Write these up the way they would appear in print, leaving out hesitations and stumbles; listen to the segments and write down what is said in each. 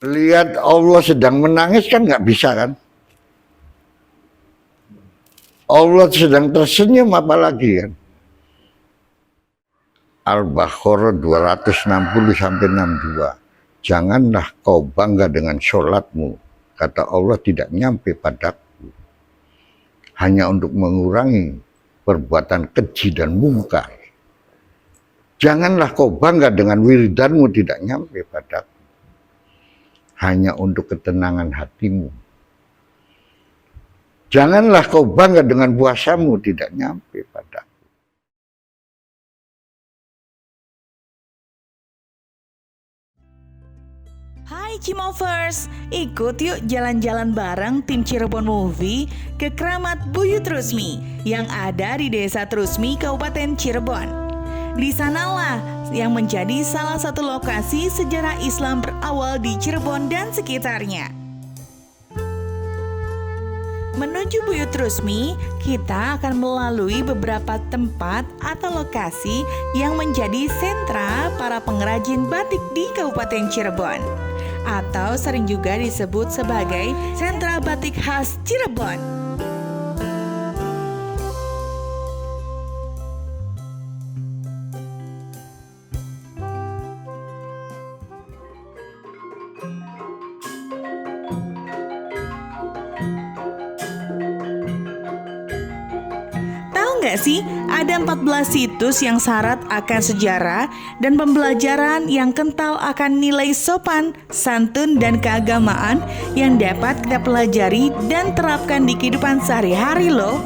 Lihat Allah sedang menangis kan nggak bisa kan? Allah sedang tersenyum apalagi kan? Al-Baqarah 260 sampai 62. Janganlah kau bangga dengan sholatmu. Kata Allah tidak nyampe padaku. Hanya untuk mengurangi perbuatan keji dan mungkar. Janganlah kau bangga dengan wiridanmu tidak nyampe padaku. Hanya untuk ketenangan hatimu. Janganlah kau bangga dengan puasamu tidak nyampe padaku. Hai Cimovers, ikut yuk jalan-jalan bareng tim Cirebon Movie ke Keramat Buyut Rusmi yang ada di Desa Trusmi, Kabupaten Cirebon. Di sanalah yang menjadi salah satu lokasi sejarah Islam berawal di Cirebon dan sekitarnya. Menuju Buyut Rusmi, kita akan melalui beberapa tempat atau lokasi yang menjadi sentra para pengrajin batik di Kabupaten Cirebon, atau sering juga disebut sebagai sentra batik khas Cirebon. Nggak sih, ada 14 situs yang syarat akan sejarah dan pembelajaran yang kental akan nilai sopan, santun, dan keagamaan yang dapat kita pelajari dan terapkan di kehidupan sehari-hari loh.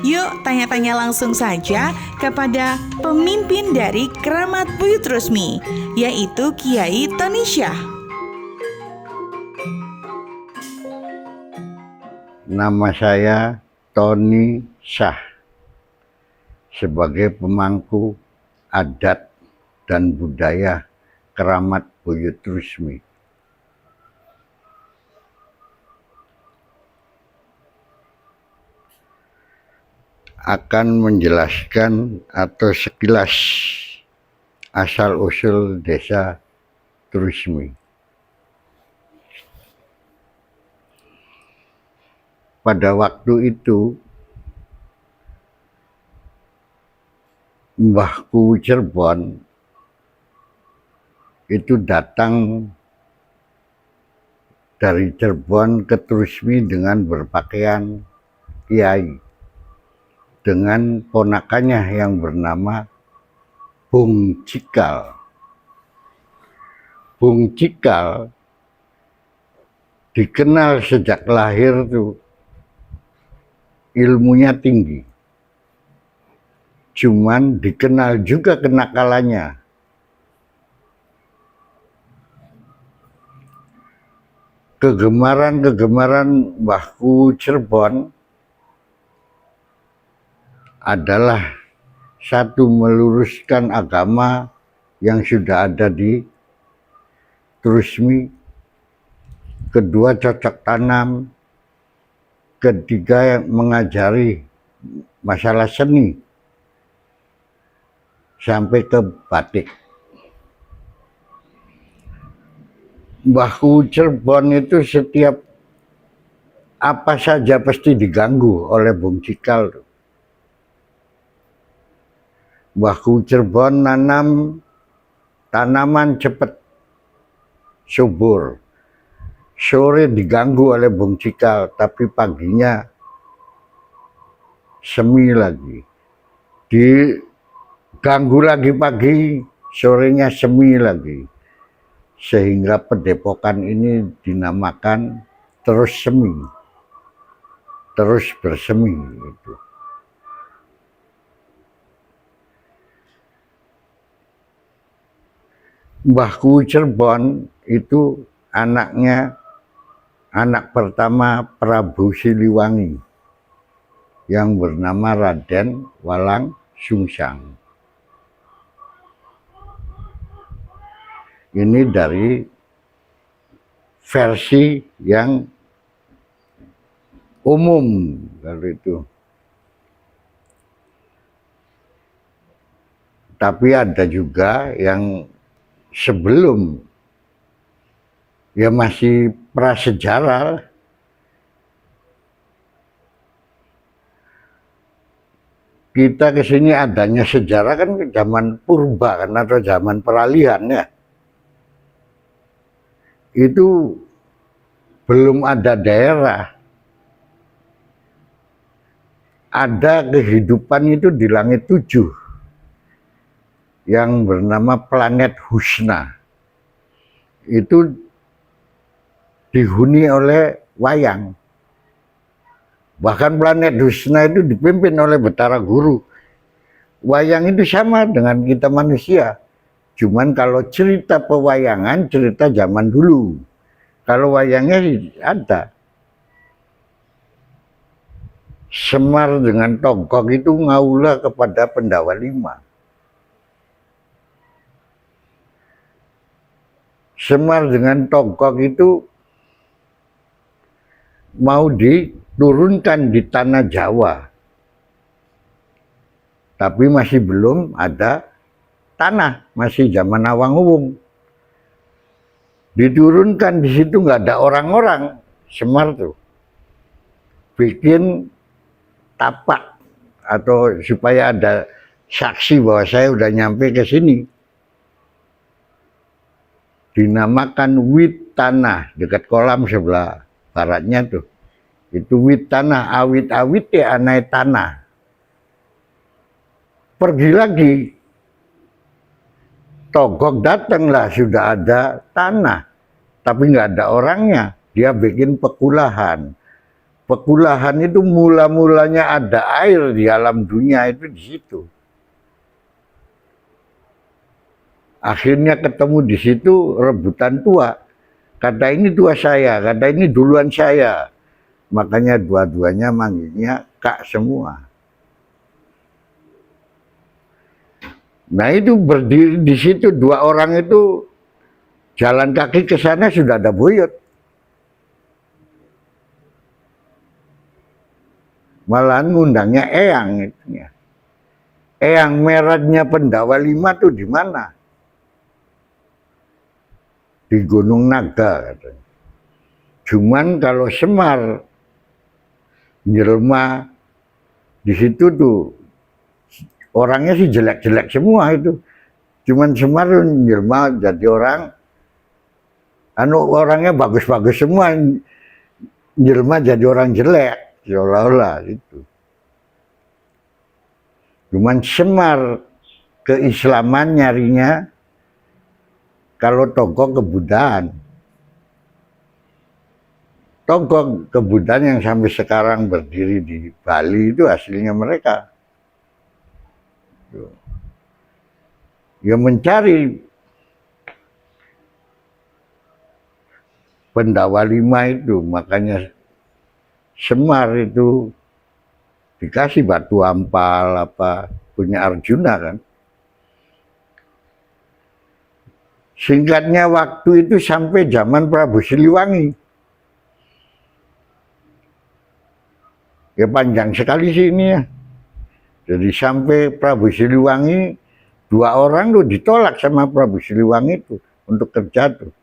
Yuk tanya-tanya langsung saja kepada pemimpin dari Keramat Buyut Rusmi, yaitu Kiai Tony Syah. Nama saya Tony Syah, sebagai pemangku adat dan budaya Keramat Buyut Rusmi. Akan menjelaskan atau sekilas asal-usul desa Trusmi. Pada waktu itu, mbahku Cirebon, itu datang dari Cirebon ke Trusmi dengan berpakaian kiai, dengan ponakannya yang bernama Bung Cikal. Bung Cikal dikenal sejak lahir tuh ilmunya tinggi, cuman dikenal juga kenakalannya. Kegemaran Mbahku Cirebon adalah satu, meluruskan agama yang sudah ada di Trusmi, kedua cocok tanam, ketiga mengajari masalah seni sampai ke batik. Mbahku Cirebon itu setiap apa saja pasti diganggu oleh Bung Cikal. Mbahku Cirebon nanam tanaman cepat subur, sore diganggu oleh Bung Cikal, tapi paginya semi lagi, diganggu lagi pagi, sorenya semi lagi, sehingga Padepokan ini dinamakan terus semi, terus bersemi itu. Mbahku Cirebon itu anak pertama Prabu Siliwangi yang bernama Raden Walang Sungsang. Ini dari versi yang umum kalau itu. Tapi ada juga yang sebelum, ya masih prasejarah. Kita ke sini adanya sejarah kan zaman purba kan, atau zaman peralihan ya. Itu belum ada daerah. Ada kehidupan itu di langit 7 yang bernama planet Husna. Itu dihuni oleh wayang. Bahkan planet Husna itu dipimpin oleh Betara Guru. Wayang itu sama dengan kita manusia. Cuman kalau cerita pewayangan, cerita zaman dulu. Kalau wayangnya ada. Semar dengan Togok itu ngaula kepada Pendawa Lima. Semar dengan Togok itu mau diturunkan di tanah Jawa. Tapi masih belum ada tanah, masih zaman Awang-Uwung. Diturunkan di situ nggak ada orang-orang, Semar tuh bikin tapak atau supaya ada saksi bahwa saya udah nyampe ke sini. Dinamakan Wit Tanah, dekat kolam sebelah baratnya tuh. Itu Wit Tanah, awit-awit ya anai tanah. Pergi lagi, Togok datanglah, sudah ada tanah, tapi nggak ada orangnya. Dia bikin pekulahan. Pekulahan itu mula-mulanya ada air di alam dunia itu di situ. Akhirnya ketemu di situ rebutan tua. Kata ini tua saya, kata ini duluan saya. Makanya dua-duanya manggilnya Kak semua. Nah itu berdiri di situ, dua orang itu jalan kaki ke sana sudah ada buyut. Malahan ngundangnya Eyang itu. Eyang meratnya Pendawa Lima tuh di mana? Di Gunung Naga katanya. Cuman kalau Semar jelma di situ tuh orangnya sih jelek-jelek semua itu. Cuman Semar jelma jadi orang Orangnya bagus-bagus semua, jelma jadi orang jelek, seolah-olah itu. Cuman Semar keislaman nyarinya kalau tokoh kebudayaan. Tokoh kebudayaan yang sampai sekarang berdiri di Bali itu aslinya mereka. Ya mencari Pendawa Lima itu, makanya Semar itu dikasih batu ampal apa punya Arjuna kan. Singkatnya waktu itu sampai zaman Prabu Siliwangi. Ya panjang sekali sih ini ya. Jadi sampai Prabu Siliwangi, 2 orang tuh ditolak sama Prabu Siliwangi itu untuk kerja tuh.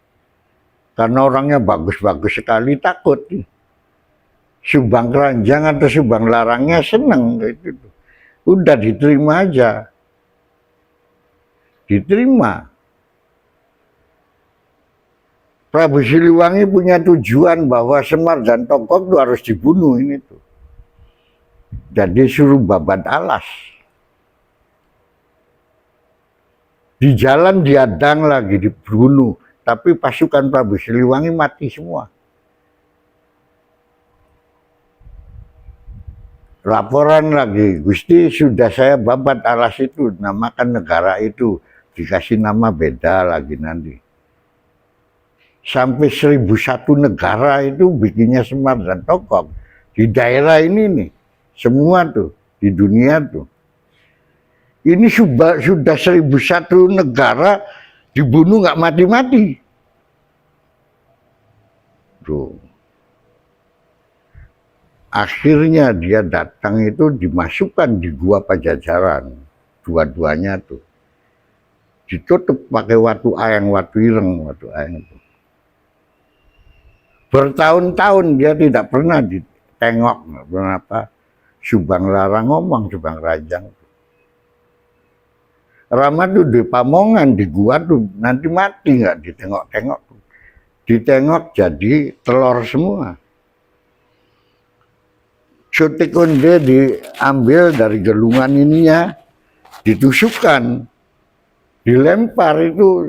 Karena orangnya bagus-bagus sekali, takut. Subang Keranjang atau Subang Larangnya seneng gitu. Udah diterima aja. Diterima. Prabu Siliwangi punya tujuan bahwa Semar dan Tongkok itu harus dibunuh ini tuh. Jadi suruh babat alas. Di jalan diadang lagi dibunuh. Tapi pasukan Prabu Siliwangi mati semua. Laporan lagi, Gusti sudah saya babat alas itu, namakan negara itu. Dikasih nama beda lagi nanti. Sampai 1001 negara itu bikinnya Semar dan Tongkok. Di daerah ini nih, semua tuh, di dunia tuh. Ini sudah 1001 negara dibunuh nggak mati-mati. Tuh. Akhirnya dia datang itu dimasukkan di Gua Pajajaran. Dua-duanya tuh. Ditutup pakai watu ayang, watu ireng, watu ayang itu. Bertahun-tahun dia tidak pernah ditengok, kenapa Subang Larang ngomong, Subang Rajang. Rama tuh di Pamongan, di gua tuh nanti mati nggak ditengok-tengok. Ditengok jadi telur semua. Sutik Konde diambil dari gelungan ininya, ditusukkan, dilempar itu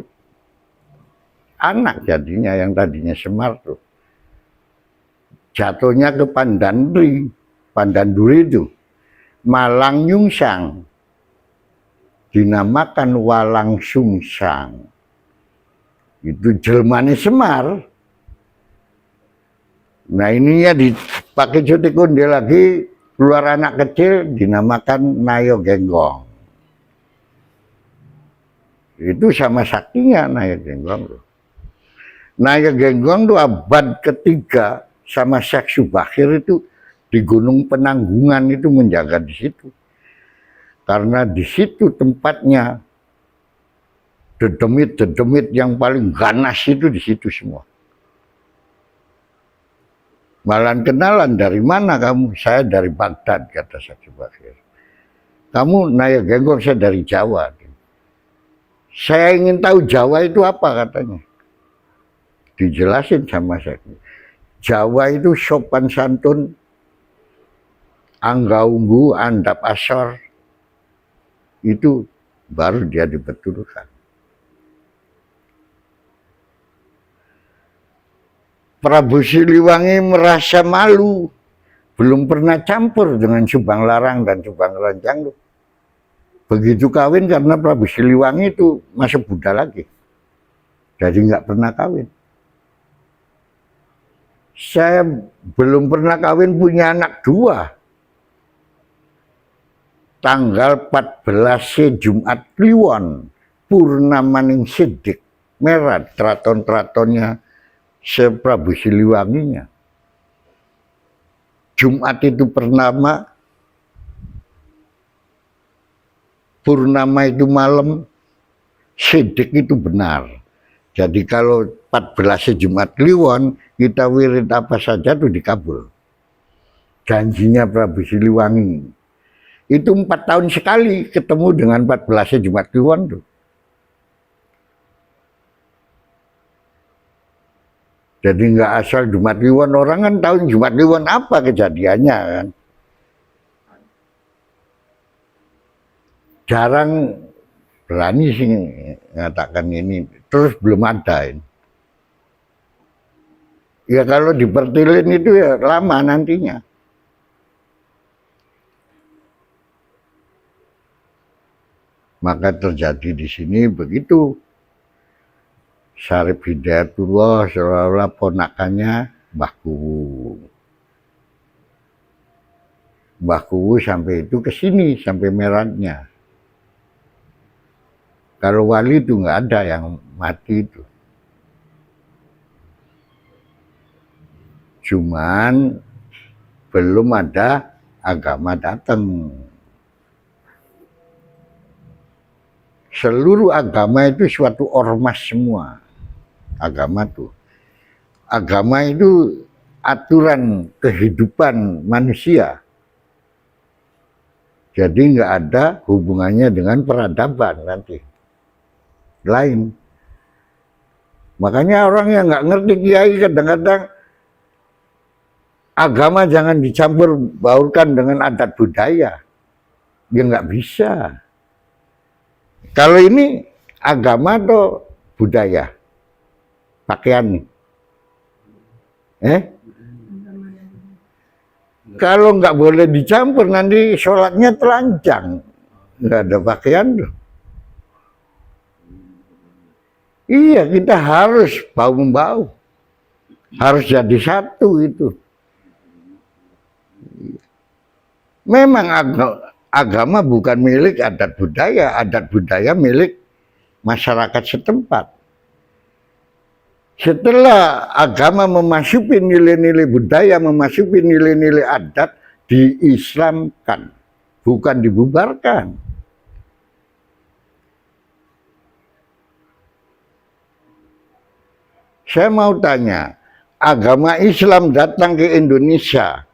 anak jadinya yang tadinya Semar tuh. Jatuhnya ke Pandanduri itu, Malang Nyungsang. Dinamakan Walang Sungsang. Itu jelmane Semar. Nah ini ya dipakai Sutik Konde lagi, keluar anak kecil dinamakan Nayo Genggong. Itu sama saktinya Nayo Genggong. Nayo Genggong itu abad ketiga sama Syekh Subakir itu di Gunung Penanggungan itu menjaga di situ. Karena di situ tempatnya dedemit yang paling ganas itu di situ semua. Malah kenalan, dari mana kamu? Saya dari Baghdad, kata Syekh Subakir. Kamu Nayo Genggong, saya dari Jawa. Saya ingin tahu Jawa itu apa katanya. Dijelasin sama Syekh. Jawa itu sopan santun, angga unggu, andap asor. Itu baru dia dibetulkan. Prabu Siliwangi merasa malu, belum pernah campur dengan Subang Larang dan Subang Keranjang. Begitu kawin karena Prabu Siliwangi itu masih Buddha lagi, jadi nggak pernah kawin. Saya belum pernah kawin, punya anak 2. Tanggal 14 Jumat Kliwon, Purnamaning Sidik, merah keraton-keratonnya Prabu Siliwanginya. Jumat itu purnama itu malam, Sidik itu benar. Jadi kalau 14 Jumat Kliwon, kita wirid apa saja itu dikabul. Janjinya Prabu Siliwangi. Itu 4 tahun sekali ketemu dengan 14 Jumat Kliwon tuh. Jadi nggak asal Jumat Kliwon, orang kan tahu Jumat Kliwon apa kejadiannya kan. Jarang berani sih mengatakan ini, terus belum ada ini. Ya kalau dipertilin itu ya lama nantinya. Maka terjadi di sini begitu. Syarif Hidayatullah seolah-olah ponakannya Mbah Kuwu. Mbah Kuwu sampai itu ke sini, sampai Merannya. Kalau wali itu nggak ada yang mati itu. Cuman belum ada agama datang. Seluruh agama itu suatu ormas semua. Agama itu aturan kehidupan manusia. Jadi nggak ada hubungannya dengan peradaban nanti. Lain. Makanya orang yang nggak ngerti kiai kadang-kadang agama jangan dicampur baurkan dengan adat budaya. Ya nggak bisa. Kalau ini agama atau budaya? Pakaian. Kalau nggak boleh dicampur nanti sholatnya telanjang. Nggak ada pakaian tuh. Iya, kita harus bau-membau. Harus jadi satu itu. Memang agama bukan milik adat budaya milik masyarakat setempat. Setelah agama memasuki nilai-nilai budaya, memasuki nilai-nilai adat, diislamkan, bukan dibubarkan. Saya mau tanya, agama Islam datang ke Indonesia,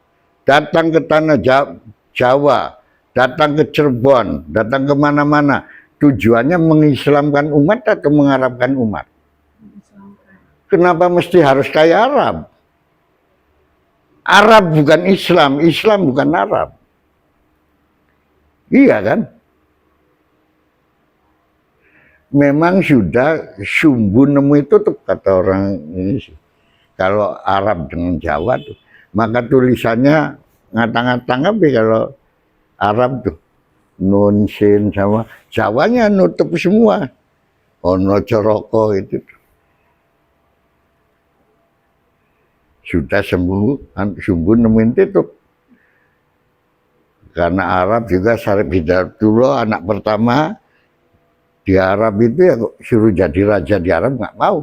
datang ke tanah Jawa, datang ke Cirebon, datang ke mana-mana, tujuannya mengislamkan umat atau mengarabkan umat? Kenapa mesti harus kayak Arab? Arab bukan Islam, Islam bukan Arab. Iya kan? Memang sudah sumbu nemu tutup kata orang ini sih. Kalau Arab dengan Jawa tuh, maka tulisannya ngatang-ngatang apa kalau Arab tuh. Nun, sin sama Jawanya nutup semua. Ono coroko itu tuh. Sudah sumbu nemuin tutup. Karena Arab juga Syarif Hidayatullah anak pertama di Arab itu ya suruh jadi raja di Arab nggak mau.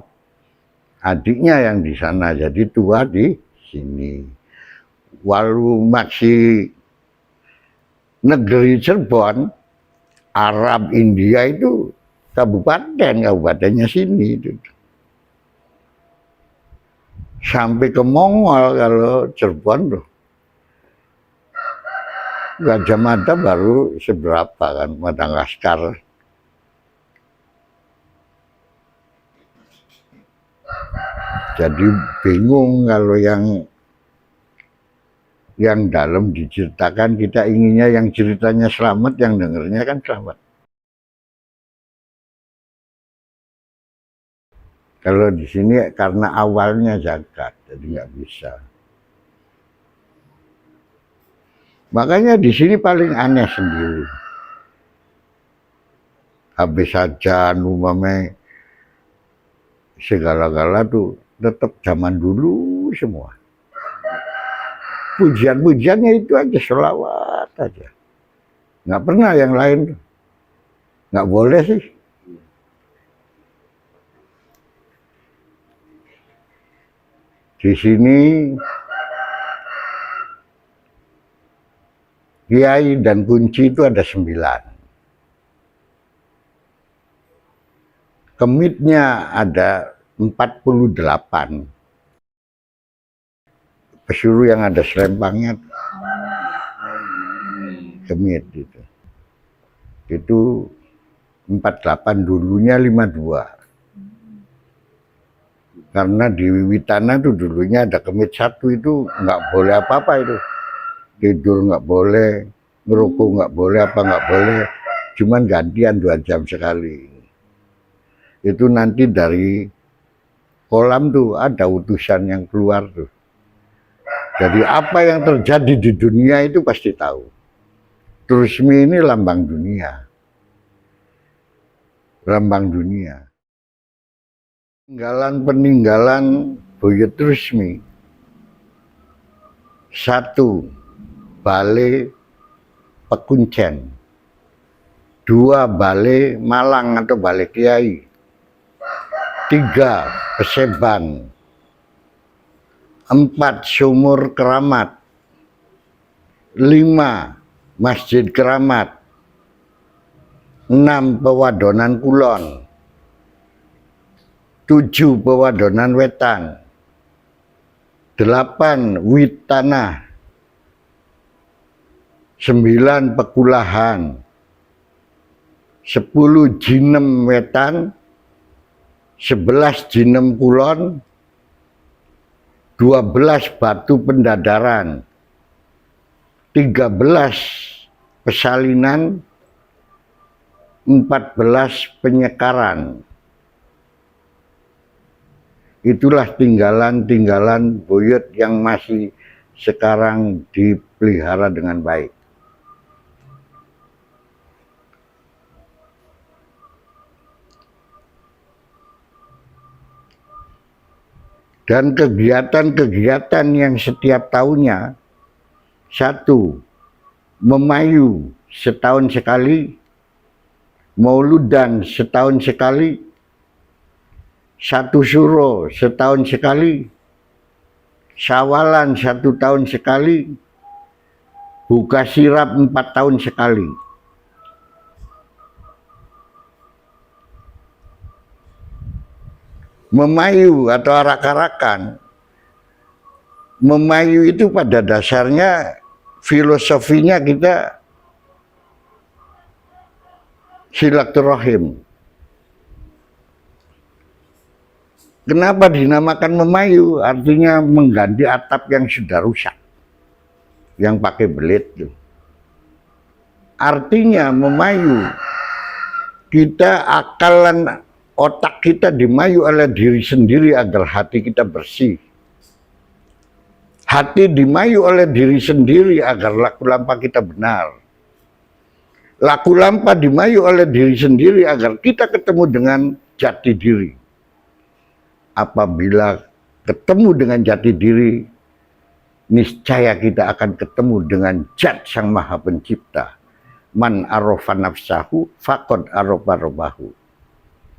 Adiknya yang di sana jadi tua di sini. Walau masih negeri Cirebon, Arab India itu kabupatennya sini itu. Sampai ke Mongol kalau Cirebon tuh. Gajah Mada baru seberapa kan, Madagaskar. Jadi bingung kalau yang dalam diceritakan, kita inginnya yang ceritanya selamat, yang dengernya kan selamat. Kalau di sini karena awalnya zakat, jadi nggak bisa. Makanya di sini paling aneh sendiri. Habis saja umumnya segala-gala tuh tetap zaman dulu semua. Pujian-pujiannya itu aja, sholawat aja. Nggak pernah yang lain. Nggak boleh sih. Di sini kiai dan kunci itu ada 9. Kemitnya ada 48. Pesuruh yang ada selempangnya kemit itu. Itu 48, dulunya 52. Karena di Wiwitana itu dulunya ada kemit satu, itu nggak boleh apa-apa itu. Tidur nggak boleh, ngerokok nggak boleh, apa nggak boleh. Cuman gantian 2 jam sekali. Itu nanti dari kolam tuh ada utusan yang keluar tuh. Jadi apa yang terjadi di dunia itu pasti tahu. Trusmi ini lambang dunia. Lambang dunia. Peninggalan Buyut Trusmi. 1. Balai Pekuncen. 2. Balai Malang atau Balai Kiai. 3. Peseban. 4. Sumur Keramat. 5. Masjid Keramat. 6. Pewadonan Kulon. 7. Pewadonan Wetan. 8. Witana. 9. Pekulahan. 10. Jinem Wetan. 11. Jinem Kulon. 12. Batu Pendadaran. 13. Pesalinan. 14. Penyekaran. Itulah tinggalan-tinggalan buyut yang masih sekarang dipelihara dengan baik. Dan kegiatan-kegiatan yang setiap tahunnya, 1. Memayu setahun sekali, Mauludan setahun sekali, 1 Suro setahun sekali, Syawalan 1 tahun sekali, Buka Sirap 4 tahun sekali. Memayu atau arak-arakan. Memayu itu pada dasarnya filosofinya kita silaturahim. Kenapa dinamakan memayu? Artinya mengganti atap yang sudah rusak, yang pakai belit. Artinya memayu, kita akalan otak kita dimayu oleh diri sendiri agar hati kita bersih. Hati dimayu oleh diri sendiri agar laku lampa kita benar. Laku lampa dimayu oleh diri sendiri agar kita ketemu dengan jati diri. Apabila ketemu dengan jati diri, niscaya kita akan ketemu dengan Zat Sang Maha Pencipta. Man arofa nafsahu faqad arofa robbahu.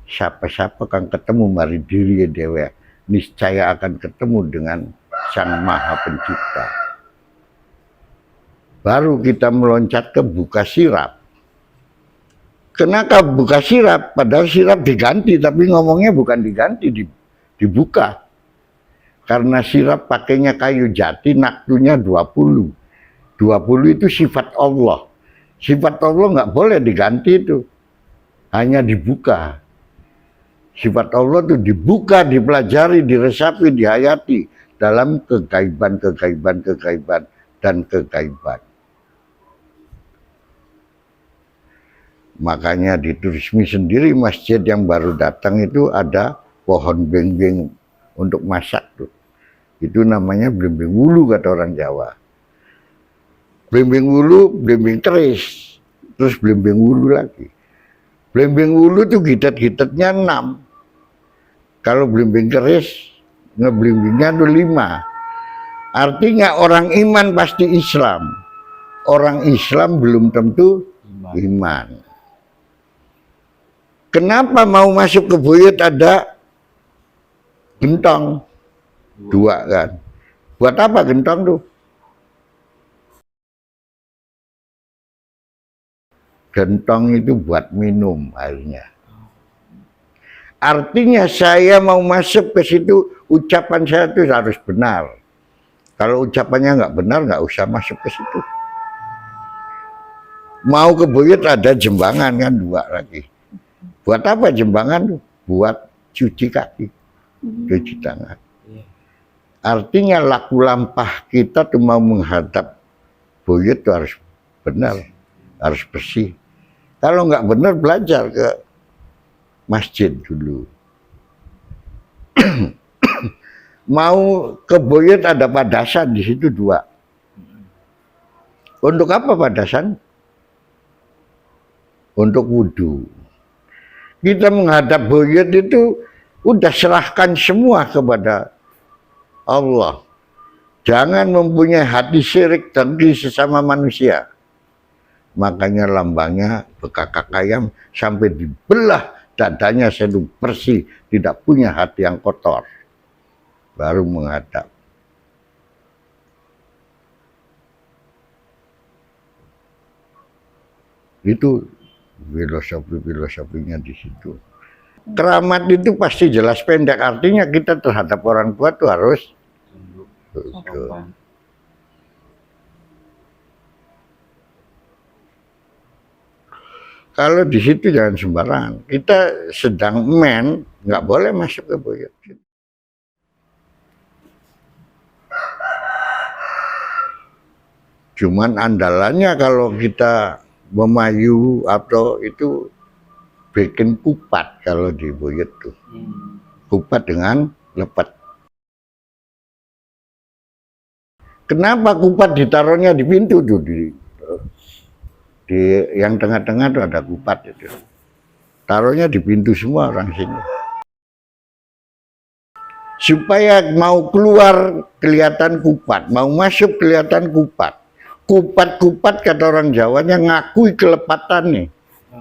Siapa-siapa kang ketemu mari diri dewa, niscaya akan ketemu dengan Sang Maha Pencipta. Baru kita meloncat ke Buka Sirap. Kenapa Buka Sirap? Padahal sirap diganti, tapi ngomongnya bukan diganti, dibuka. Karena sirap pakainya kayu jati, naktunya 20. 20 itu sifat Allah. Sifat Allah nggak boleh diganti itu. Hanya dibuka. Sifat Allah itu dibuka, dipelajari, diresapi, dihayati dalam kegaiban dan kegaiban. Makanya di Trusmi sendiri masjid yang baru datang itu ada pohon bengbeng untuk masak tuh. Itu namanya blimbing wulu kata orang Jawa. Blimbing wulu, blimbing keris, terus blimbing wulu lagi. Blimbing wulu tuh gitat-gitatnya 6. Kalau blimbing keris, ngeblimbingnya tuh 5. Artinya orang iman pasti Islam. Orang Islam belum tentu iman. Kenapa mau masuk ke buyut ada gentong 2 kan? Buat apa gentong tuh? Gentong itu buat minum airnya. Artinya saya mau masuk ke situ, ucapan saya itu harus benar. Kalau ucapannya nggak benar, nggak usah masuk ke situ. Mau ke buyut ada jembangan kan 2 lagi. Buat apa jembangan? Buat cuci kaki. Cuci tangan. Artinya laku lampah kita tuh mau menghadap buyut tuh harus benar, harus bersih. Kalau nggak benar belajar ke masjid dulu. Mau ke buyut ada padasan di situ 2. Untuk apa padasan? Untuk wudhu. Kita menghadap buyut itu udah serahkan semua kepada Allah. Jangan mempunyai hati syirik dengki sesama manusia. Makanya lambangnya bekakak ayam sampai dibelah dadanya sedu bersih, tidak punya hati yang kotor. Baru menghadap. Itu filosofinya di situ. Keramat itu pasti jelas pendek, artinya kita terhadap orang tua itu harus tunduk. Kalau di situ jangan sembarangan. Kita sedang nggak boleh masuk ke buyut. Cuman andalannya kalau kita memayu atau itu bikin kupat kalau di buyut tuh. Kupat dengan lepet. Kenapa kupat ditaruhnya di pintu tuh di yang tengah-tengah tuh ada kupat itu. Taruhnya di pintu semua orang sini. Supaya mau keluar kelihatan kupat, mau masuk kelihatan kupat. Kupat-kupat kata orang Jawanya ngakui kelepatan nih.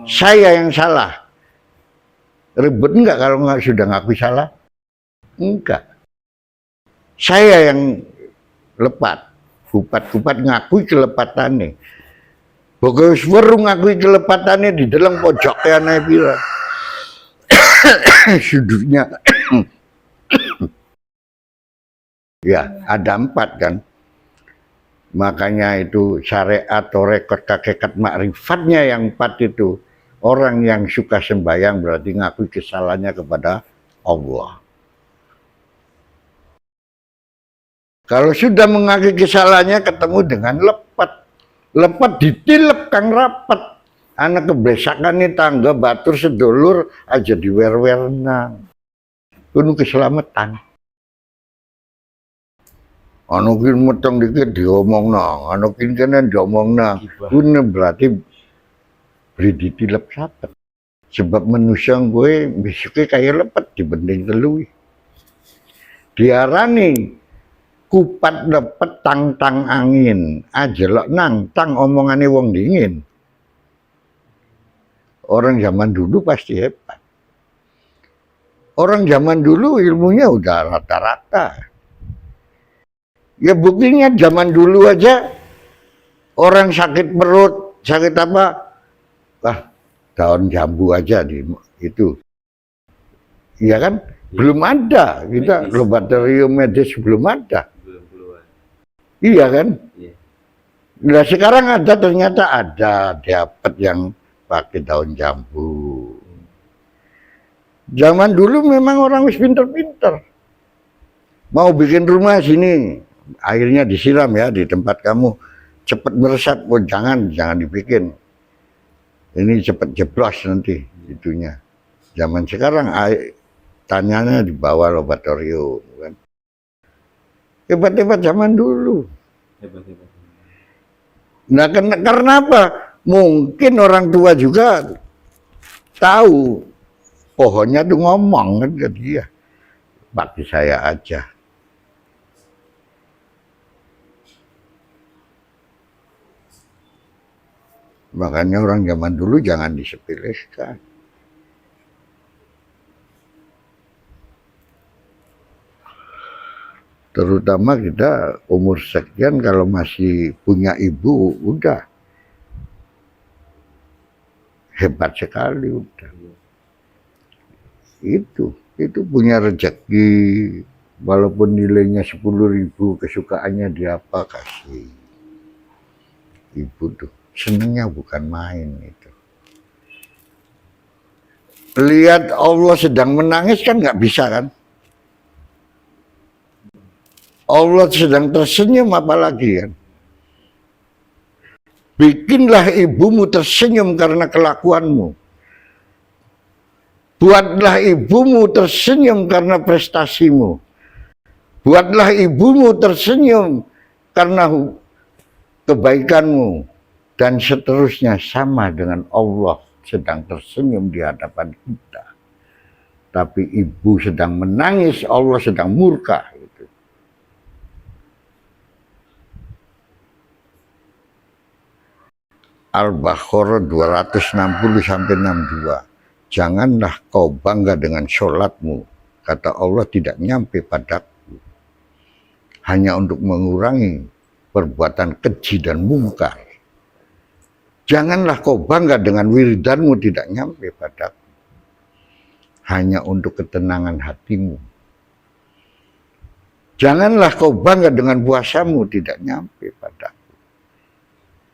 Saya yang salah. Ribet enggak kalau nggak sudah ngakui salah? Enggak. Saya yang lepat. Kupat-kupat ngakui kelepatannya. Pokoknya seru ngakui kelepatannya di dalam pojoknya naik pira. Sudutnya. Ya, ada 4 kan. Makanya itu syariat atau rekod hakikat makrifatnya yang 4 itu. Orang yang suka sembahyang berarti ngakui kesalahannya kepada Allah. Kalau sudah mengakui kesalahannya ketemu dengan lepet. Lepet ditilep kang rapet. Anak kebesakan nih tangga batur sedulur aja diwer-wernang. Kudu keselamatan. Anokin metong dikit diomong nang, anokin kena diomong nang. Kudu berarti beri ditilep sapet. Sebab manusia gue besoknya kayak lepet dibanding telui. Diarani kupat lepet tang angin. Ajelok nang tang omongane wong dingin. Orang zaman dulu pasti hebat. Orang zaman dulu ilmunya udah rata-rata. Ya buktinya zaman dulu aja orang sakit perut, sakit apa? Wah, daun jambu aja itu. Iya kan? Belum ada. Kita laboratorium medis belum ada. Belum keluar. Iya kan? Iya. Nah sekarang ada, ternyata ada dapat yang pakai daun jambu. Zaman dulu memang orang wis pinter-pinter. Mau bikin rumah sini, airnya disiram ya di tempat kamu, cepat meresap. Oh jangan dibikin. Ini cepat jeblos nanti itunya. Zaman sekarang tanyanya di bawah laboratorium kan. Hebat-hebat zaman dulu. Hebat-hebat. Nah karena apa? Mungkin orang tua juga tahu pohonnya tuh ngomong kan ke dia. Bagi saya aja. Makanya orang zaman dulu jangan disepelekan. Terutama kita umur sekian kalau masih punya ibu, udah hebat sekali udah. Itu punya rezeki, walaupun nilainya 10.000, kesukaannya dia apa kasih. Ibu tuh senengnya bukan main itu. Lihat Allah sedang menangis kan nggak bisa kan? Allah sedang tersenyum apalagi kan. Bikinlah ibumu tersenyum karena kelakuanmu. Buatlah ibumu tersenyum karena prestasimu. Buatlah ibumu tersenyum karena kebaikanmu. Dan seterusnya, sama dengan Allah sedang tersenyum di hadapan kita. Tapi ibu sedang menangis, Allah sedang murka. Gitu. Al-Baqarah 260-62. Janganlah kau bangga dengan sholatmu, kata Allah, tidak nyampe padaku, hanya untuk mengurangi perbuatan keji dan mungkar. Janganlah kau bangga dengan wiridanmu, tidak nyampe padaku, hanya untuk ketenangan hatimu. Janganlah kau bangga dengan puasamu, tidak nyampe padaku,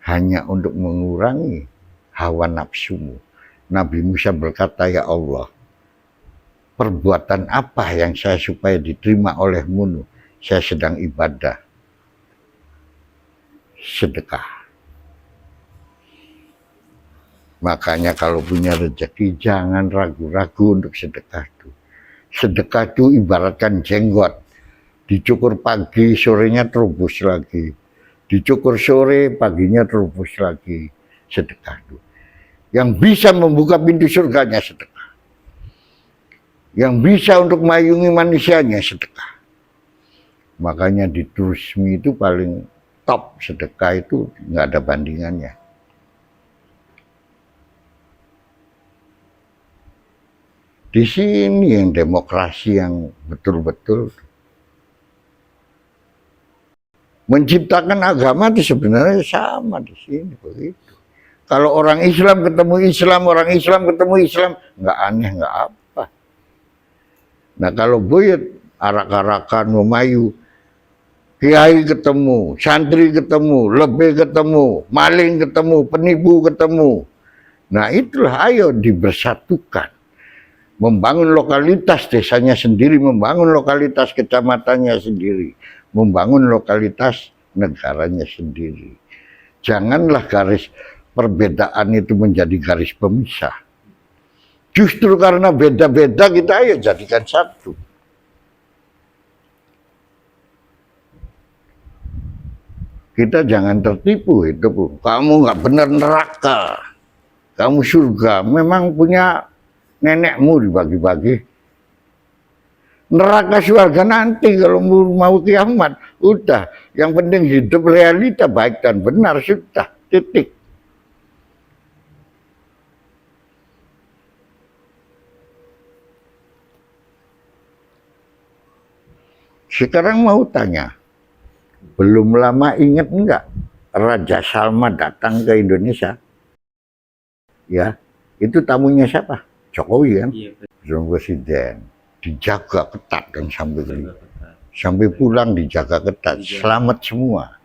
hanya untuk mengurangi hawa nafsumu. Nabi Musa berkata, ya Allah, perbuatan apa yang saya supaya diterima olehmu? Saya sedang ibadah, sedekah. Makanya kalau punya rezeki, jangan ragu-ragu untuk sedekah itu. Sedekah itu ibaratkan jenggot. Dicukur pagi, sorenya terubus lagi. Dicukur sore, paginya terubus lagi. Sedekah itu. Yang bisa membuka pintu surganya sedekah. Yang bisa untuk mayungi manusianya sedekah. Makanya di Trusmi itu paling top sedekah itu, nggak ada bandingannya. Di sini yang demokrasi yang betul-betul menciptakan agama itu sebenarnya sama di sini begitu. Kalau orang Islam ketemu Islam, orang Islam ketemu Islam, nggak aneh, nggak apa. Nah kalau buyut, arak-arakan, memayu, kiai ketemu, santri ketemu, lebih ketemu, maling ketemu, penipu ketemu. Nah itulah, ayo dibersatukan. Membangun lokalitas desanya sendiri, membangun lokalitas kecamatannya sendiri, membangun lokalitas negaranya sendiri. Janganlah garis perbedaan itu menjadi garis pemisah. Justru karena beda-beda kita ayo jadikan satu. Kita jangan tertipu itu. Kamu nggak benar neraka, kamu surga. Memang punya nenekmu dibagi-bagi. Neraka surga nanti kalau mau kiamat. Udah, yang penting hidup realita baik dan benar, sudah, titik. Sekarang mau tanya, belum lama ingat enggak Raja Salman datang ke Indonesia? Ya, itu tamunya siapa? Jokowi kan? Iya, Presiden. Dijaga ketat kan sampai pulang dijaga ketat, selamat semua.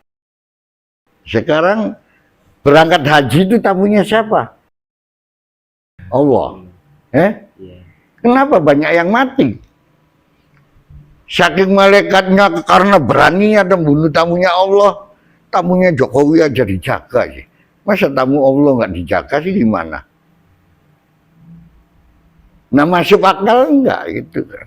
Sekarang berangkat haji itu tamunya siapa? Allah. Kenapa banyak yang mati? Saking malaikatnya karena beraninya dan bunuh tamunya Allah, tamunya Jokowi aja dijaga sih. Masa tamu Allah nggak dijaga sih gimana? Nah masuk akal enggak gitu kan?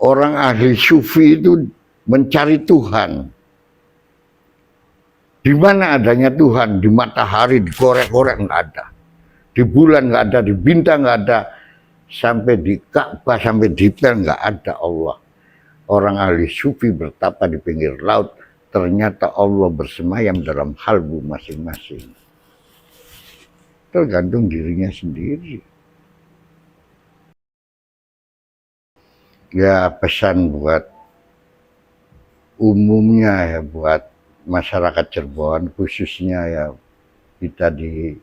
Orang ahli sufi itu mencari Tuhan. Di mana adanya Tuhan? Di matahari, dikorek-korek nggak ada. Di bulan nggak ada, di bintang nggak ada, sampai di Ka'bah, sampai di Pel nggak ada Allah. Orang ahli sufi bertapa di pinggir laut, ternyata Allah bersemayam dalam kalbu masing-masing. Tergantung dirinya sendiri. Ya pesan buat umumnya ya, buat masyarakat Cirebon, khususnya ya kita di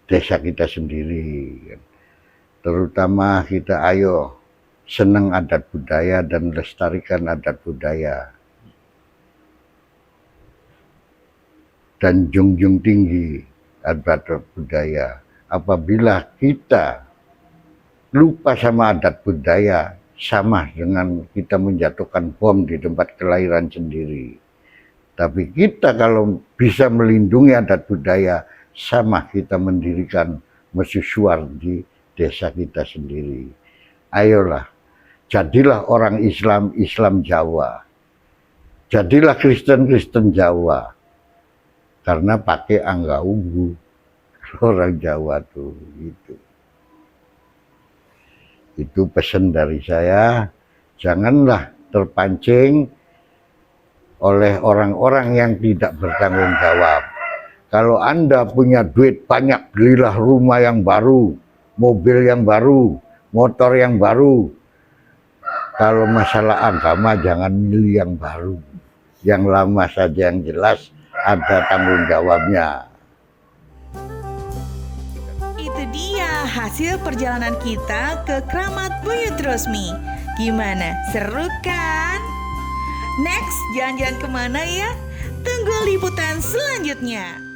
desa kita sendiri, terutama kita ayo senang adat budaya dan lestarikan adat budaya dan junjung tinggi adat budaya. Apabila kita lupa sama adat budaya, sama dengan kita menjatuhkan bom di tempat kelahiran sendiri. Tapi kita kalau bisa melindungi adat budaya, sama kita mendirikan mercusuar di desa kita sendiri. Ayolah, jadilah orang Islam, Islam Jawa. Jadilah Kristen, Kristen Jawa. Karena pakai angga unggu. Orang Jawa tuh gitu. Itu pesan dari saya. Janganlah terpancing oleh orang-orang yang tidak bertanggung jawab. Kalau Anda punya duit banyak, belilah rumah yang baru, mobil yang baru, motor yang baru. Kalau masalah agama jangan milih yang baru. Yang lama saja yang jelas ada tanggung jawabnya. Itu dia hasil perjalanan kita ke Kramat Buyut Trusmi. Gimana, seru kan? Next, jalan-jalan kemana ya? Tunggu liputan selanjutnya.